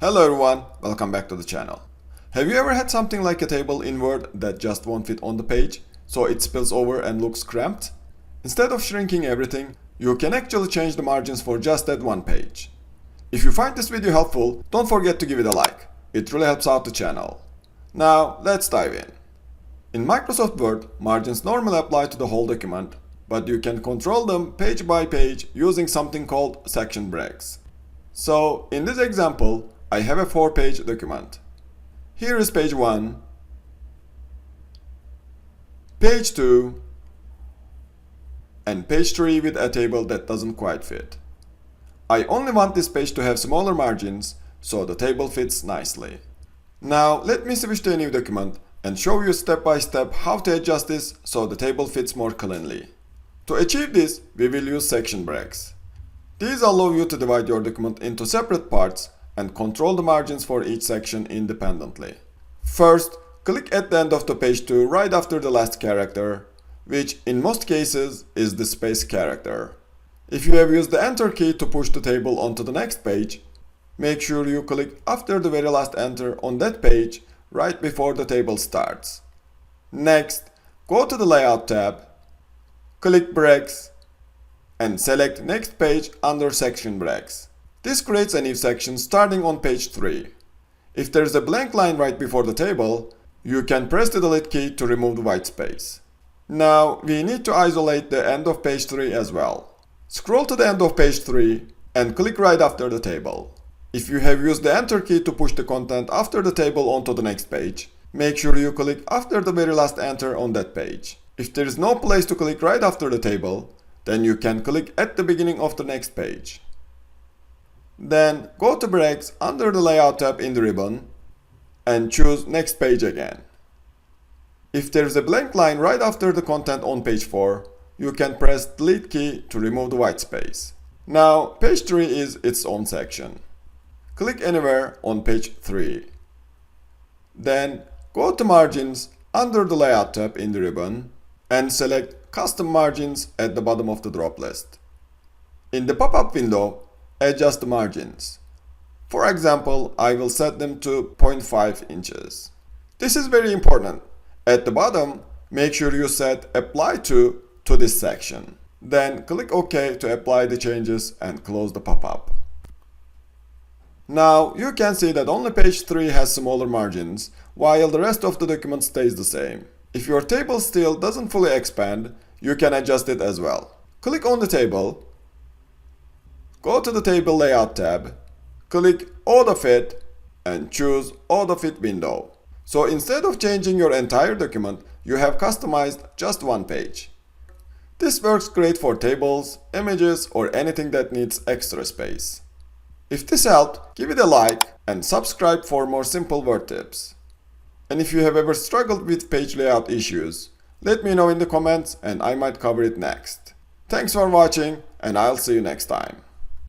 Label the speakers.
Speaker 1: Hello everyone, welcome back to the channel. Have you ever had something like a table in Word that just won't fit on the page, so it spills over and looks cramped? Instead of shrinking everything, you can actually change the margins for just that one page. If you find this video helpful, don't forget to give it a like. It really helps out the channel. Now, let's dive in. In Microsoft Word, margins normally apply to the whole document, but you can control them page by page using something called section breaks. So, in this example, I have a 4-page document. Here is page 1, page 2, and page 3 with a table that doesn't quite fit. I only want this page to have smaller margins, so the table fits nicely. Now, let me switch to a new document and show you step by step how to adjust this so the table fits more cleanly. To achieve this, we will use section breaks. These allow you to divide your document into separate parts and control the margins for each section independently. First, click at the end of the page 2 right after the last character, which in most cases is the space character. If you have used the Enter key to push the table onto the next page, make sure you click after the very last enter on that page right before the table starts. Next, go to the Layout tab, click Breaks, and select Next Page under Section Breaks. This creates a new section starting on page 3. If there is a blank line right before the table, you can press the Delete key to remove the white space. Now, we need to isolate the end of page 3 as well. Scroll to the end of page 3 and click right after the table. If you have used the Enter key to push the content after the table onto the next page, make sure you click after the very last enter on that page. If there is no place to click right after the table, then you can click at the beginning of the next page. Then go to Breaks under the Layout tab in the ribbon and choose Next Page again. If there is a blank line right after the content on page 4, you can press Delete key to remove the white space. Now, page 3 is its own section. Click anywhere on page 3. Then go to Margins under the Layout tab in the ribbon and select Custom Margins at the bottom of the drop list. In the pop-up window, adjust the margins. For example, I will set them to 0.5 inches. This is very important. At the bottom, make sure you set Apply to this section. Then click OK to apply the changes and close the pop-up. Now, you can see that only page 3 has smaller margins, while the rest of the document stays the same. If your table still doesn't fully expand, you can adjust it as well. Click on the table, go to the Table Layout tab, click Auto Fit, and choose Auto Fit window. So instead of changing your entire document, you have customized just one page. This works great for tables, images, or anything that needs extra space. If this helped, give it a like and subscribe for more simple Word tips. And if you have ever struggled with page layout issues, let me know in the comments and I might cover it next. Thanks for watching and I'll see you next time.